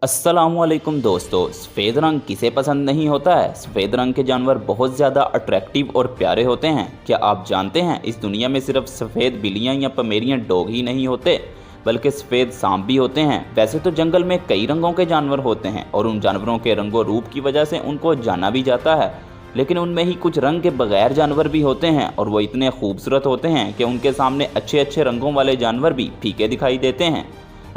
अस्सलामुअलैकुम दोस्तों, सफ़ेद रंग किसे पसंद नहीं होता है। सफ़ेद रंग के जानवर बहुत ज़्यादा अट्रैक्टिव और प्यारे होते हैं। क्या आप जानते हैं इस दुनिया में सिर्फ सफ़ेद बिल्लियाँ या पमेरियन डॉग ही नहीं होते बल्कि सफ़ेद सांप भी होते हैं। वैसे तो जंगल में कई रंगों के जानवर होते हैं और उन जानवरों के रंगो रूप की वजह से उनको जाना भी जाता है, लेकिन उनमें ही कुछ रंग के बगैर जानवर भी होते हैं और वो इतने खूबसूरत होते हैं कि उनके सामने अच्छे अच्छे रंगों वाले जानवर भी फीके दिखाई देते हैं।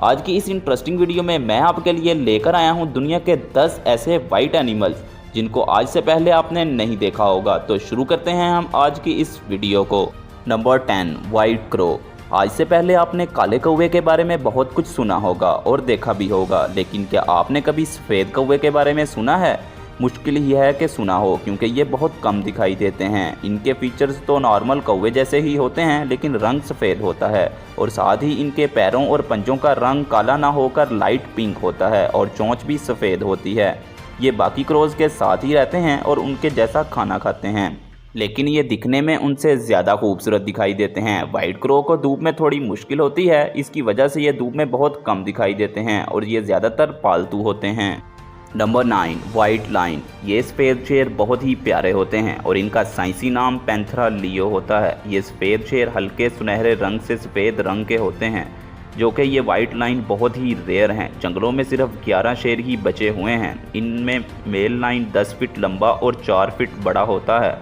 आज की इस इंटरेस्टिंग वीडियो में मैं आपके लिए लेकर आया हूं दुनिया के 10 ऐसे वाइट एनिमल्स जिनको आज से पहले आपने नहीं देखा होगा। तो शुरू करते हैं हम आज की इस वीडियो को। Number 10, white crow. आज से पहले आपने काले कौवे के बारे में बहुत कुछ सुना होगा और देखा भी होगा, लेकिन क्या आपने कभी सफ़ेद कौवे के बारे में सुना है? मुश्किल ही है कि सुना हो, क्योंकि ये बहुत कम दिखाई देते हैं। इनके फीचर्स तो नॉर्मल कौवे जैसे ही होते हैं, लेकिन रंग सफ़ेद होता है और साथ ही इनके पैरों और पंजों का रंग काला ना होकर लाइट पिंक होता है और चोंच भी सफ़ेद होती है। ये बाकी क्रोज के साथ ही रहते हैं और उनके जैसा खाना खाते हैं, लेकिन ये दिखने में उनसे ज़्यादा खूबसूरत दिखाई देते हैं। वाइट क्रो को धूप में थोड़ी मुश्किल होती है, इसकी वजह से ये धूप में बहुत कम दिखाई देते हैं और ये ज़्यादातर पालतू होते हैं। Number 9, white line. ये सफ़ेद शेर बहुत ही प्यारे होते हैं और इनका साइंसी नाम पैंथेरा लियो होता है। ये सफ़ेद शेर हल्के सुनहरे रंग से सफ़ेद रंग के होते हैं, जो कि ये वाइट लाइन बहुत ही रेयर हैं। जंगलों में सिर्फ 11 शेर ही बचे हुए हैं। इनमें मेल लाइन 10 फीट लंबा और 4 फीट बड़ा होता है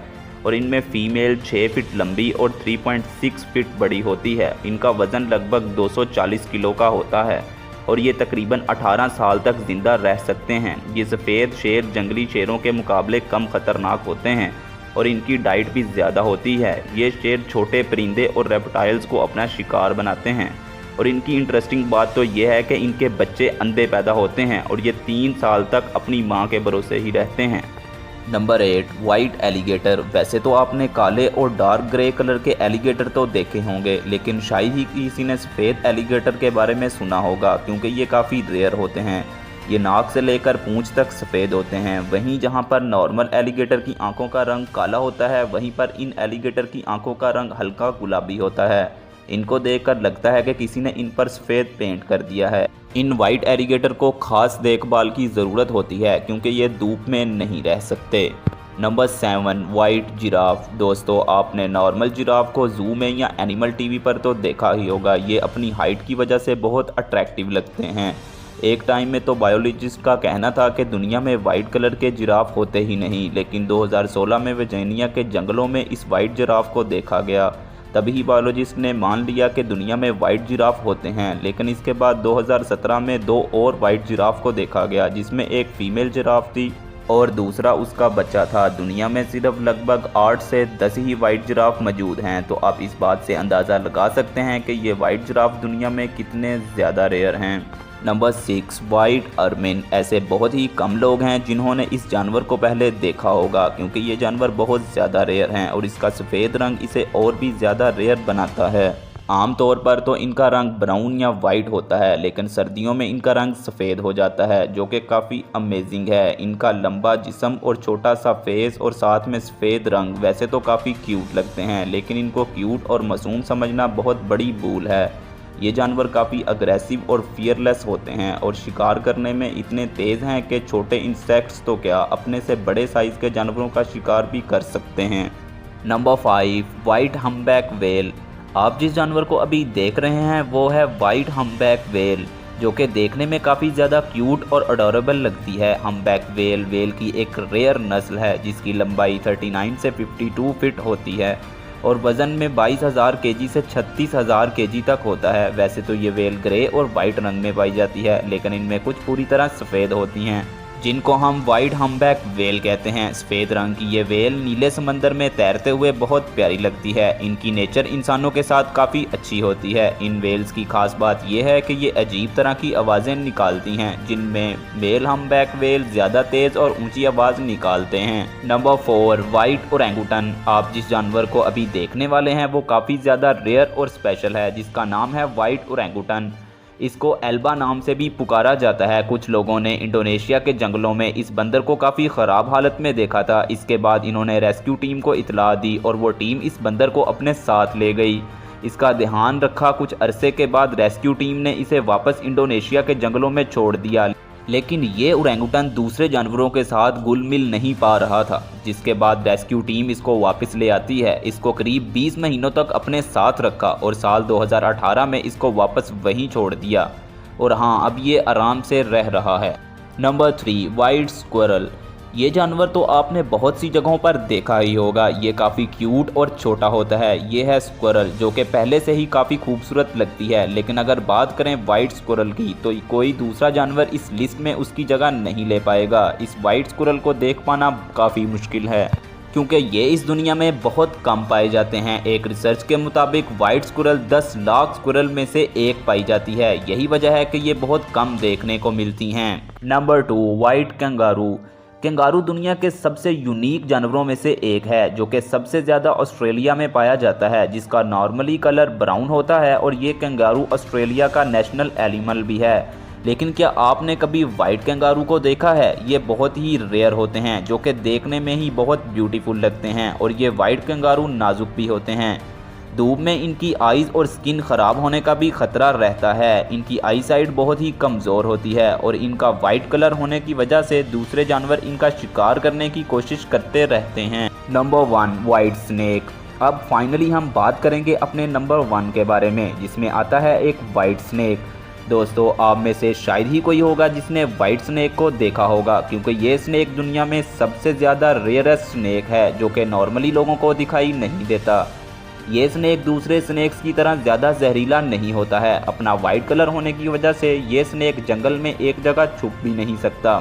और इनमें फ़ीमेल 6 फीट लंबी और 3.6 फीट बड़ी होती है। इनका वज़न लगभग 240 किलो का होता है और ये तकरीबन 18 साल तक ज़िंदा रह सकते हैं। ये सफ़ेद शेर जंगली शेरों के मुकाबले कम ख़तरनाक होते हैं और इनकी डाइट भी ज़्यादा होती है। ये शेर छोटे परिंदे और रेप्टाइल्स को अपना शिकार बनाते हैं और इनकी इंटरेस्टिंग बात तो ये है कि इनके बच्चे अंधे पैदा होते हैं और ये 3 साल तक अपनी माँ के भरोसे ही रहते हैं। Number 8, white alligator. वैसे तो आपने काले और डार्क ग्रे कलर के एलिगेटर तो देखे होंगे, लेकिन शायद ही किसी ने सफ़ेद एलिगेटर के बारे में सुना होगा, क्योंकि ये काफ़ी रेयर होते हैं। ये नाक से लेकर पूंछ तक सफ़ेद होते हैं। वहीं जहां पर नॉर्मल एलिगेटर की आंखों का रंग काला होता है, वहीं पर इन एलिगेटर की आंखों का रंग हल्का गुलाबी होता है। इनको देखकर लगता है कि किसी ने इन पर सफ़ेद पेंट कर दिया है। इन वाइट एलिगेटर को खास देखभाल की ज़रूरत होती है, क्योंकि ये धूप में नहीं रह सकते। Number 7, white giraffe. दोस्तों, आपने नॉर्मल जिराफ को ज़ू में या एनिमल टीवी पर तो देखा ही होगा। ये अपनी हाइट की वजह से बहुत अट्रैक्टिव लगते हैं। एक टाइम में तो बायोलॉजिस्ट का कहना था कि दुनिया में वाइट कलर के जिराफ होते ही नहीं, लेकिन 2016 में वर्जीनिया के जंगलों में इस वाइट जिराफ को देखा गया। तभी बायोलॉजिस्ट ने मान लिया कि दुनिया में वाइट जिराफ होते हैं। लेकिन इसके बाद 2017 में 2 और वाइट जिराफ को देखा गया, जिसमें एक फीमेल जिराफ थी और दूसरा उसका बच्चा था। दुनिया में सिर्फ लगभग 8 से 10 ही वाइट जिराफ मौजूद हैं, तो आप इस बात से अंदाज़ा लगा सकते हैं कि ये वाइट जिराफ दुनिया में कितने ज़्यादा रेयर हैं। Number 6, white ermine. ऐसे बहुत ही कम लोग हैं जिन्होंने इस जानवर को पहले देखा होगा, क्योंकि ये जानवर बहुत ज़्यादा रेयर हैं और इसका सफ़ेद रंग इसे और भी ज़्यादा रेयर बनाता है। आमतौर पर तो इनका रंग ब्राउन या वाइट होता है, लेकिन सर्दियों में इनका रंग सफ़ेद हो जाता है, जो कि काफ़ी अमेजिंग है। इनका लंबा जिस्म और छोटा सा फेस और साथ में सफ़ेद रंग वैसे तो काफ़ी क्यूट लगते हैं, लेकिन इनको क्यूट और मासूम समझना बहुत बड़ी भूल है। ये जानवर काफ़ी अग्रेसिव और फियरलेस होते हैं और शिकार करने में इतने तेज़ हैं कि छोटे इंसेक्ट्स तो क्या, अपने से बड़े साइज़ के जानवरों का शिकार भी कर सकते हैं। Number 5, white humpback whale. आप जिस जानवर को अभी देख रहे हैं वो है वाइट हम्पबैक व्हेल, जो कि देखने में काफ़ी ज़्यादा क्यूट और अडोरेबल लगती है। हम्पबैक व्हेल की एक रेयर नस्ल है जिसकी लंबाई 39 से 52 फीट होती है और वज़न में 22,000 केजी से 36,000 केजी तक होता है। वैसे तो ये व्हेल ग्रे और वाइट रंग में पाई जाती है, लेकिन इनमें कुछ पूरी तरह सफ़ेद होती हैं, जिनको हम वाइट हम्पबैक व्हेल कहते हैं। सफ़ेद रंग की ये व्हेल नीले समंदर में तैरते हुए बहुत प्यारी लगती है। इनकी नेचर इंसानों के साथ काफ़ी अच्छी होती है। इन व्हेल्स की खास बात यह है कि ये अजीब तरह की आवाज़ें निकालती हैं, जिनमें मेल हम्पबैक व्हेल ज़्यादा तेज़ और ऊंची आवाज़ निकालते हैं। Number 4, white orangutan. आप जिस जानवर को अभी देखने वाले हैं वो काफ़ी ज़्यादा रेयर और स्पेशल है, जिसका नाम है वाइट ओरंगुटन। इसको एल्बा नाम से भी पुकारा जाता है। कुछ लोगों ने इंडोनेशिया के जंगलों में इस बंदर को काफ़ी ख़राब हालत में देखा था। इसके बाद इन्होंने रेस्क्यू टीम को इतला दी और वो टीम इस बंदर को अपने साथ ले गई। इसका ध्यान रखा। कुछ अरसे के बाद रेस्क्यू टीम ने इसे वापस इंडोनेशिया के जंगलों में छोड़ दिया, लेकिन ये ओरेंगुटन दूसरे जानवरों के साथ घुल मिल नहीं पा रहा था, जिसके बाद रेस्क्यू टीम इसको वापस ले आती है। इसको करीब 20 महीनों तक अपने साथ रखा और साल 2018 में इसको वापस वहीं छोड़ दिया और हाँ, अब ये आराम से रह रहा है। Number 3, white squirrel. ये जानवर तो आपने बहुत सी जगहों पर देखा ही होगा। ये काफ़ी क्यूट और छोटा होता है। ये है स्क्विरल, जो कि पहले से ही काफ़ी खूबसूरत लगती है। लेकिन अगर बात करें वाइट स्क्विरल की, तो कोई दूसरा जानवर इस लिस्ट में उसकी जगह नहीं ले पाएगा। इस वाइट स्क्विरल को देख पाना काफ़ी मुश्किल है, क्योंकि ये इस दुनिया में बहुत कम पाए जाते हैं। एक रिसर्च के मुताबिक वाइट स्क्विरल 10 लाख स्क्विरल में से एक पाई जाती है। यही वजह है कि ये बहुत कम देखने को मिलती हैं। Number 2, white kangaroo. कंगारू दुनिया के सबसे यूनिक जानवरों में से एक है, जो कि सबसे ज़्यादा ऑस्ट्रेलिया में पाया जाता है, जिसका नॉर्मली कलर ब्राउन होता है और ये कंगारू ऑस्ट्रेलिया का नेशनल एनिमल भी है। लेकिन क्या आपने कभी वाइट कंगारू को देखा है? ये बहुत ही रेयर होते हैं, जो कि देखने में ही बहुत ब्यूटीफुल लगते हैं और ये वाइट कंगारू नाजुक भी होते हैं। धूप में इनकी आइज़ और स्किन ख़राब होने का भी ख़तरा रहता है। इनकी आई साइड बहुत ही कमज़ोर होती है और इनका वाइट कलर होने की वजह से दूसरे जानवर इनका शिकार करने की कोशिश करते रहते हैं। Number 1, white snake. अब फाइनली हम बात करेंगे अपने नंबर 1 के बारे में, जिसमें आता है एक वाइट स्नेक। दोस्तों, आप में से शायद ही कोई होगा जिसने वाइट स्नेक को देखा होगा, क्योंकि ये स्नेक दुनिया में सबसे ज़्यादा रेयरेस्ट स्नेक है, जो कि नॉर्मली लोगों को दिखाई नहीं देता। ये स्नेक दूसरे स्नेक्स की तरह ज़्यादा जहरीला नहीं होता है। अपना वाइट कलर होने की वजह से ये स्नेक जंगल में एक जगह छुप भी नहीं सकता,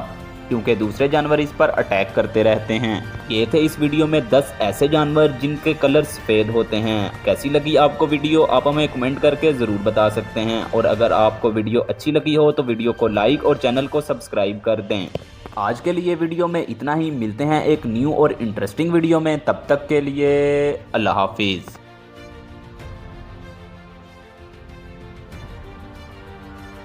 क्योंकि दूसरे जानवर इस पर अटैक करते रहते हैं। ये थे इस वीडियो में 10 ऐसे जानवर जिनके कलर सफ़ेद होते हैं। कैसी लगी आपको वीडियो, आप हमें कमेंट करके ज़रूर बता सकते हैं। और अगर आपको वीडियो अच्छी लगी हो तो वीडियो को लाइक और चैनल को सब्सक्राइब कर दें। आज के लिए वीडियो में इतना ही। मिलते हैं एक न्यू और इंटरेस्टिंग वीडियो में। तब तक के लिए अल्लाह हाफिज़।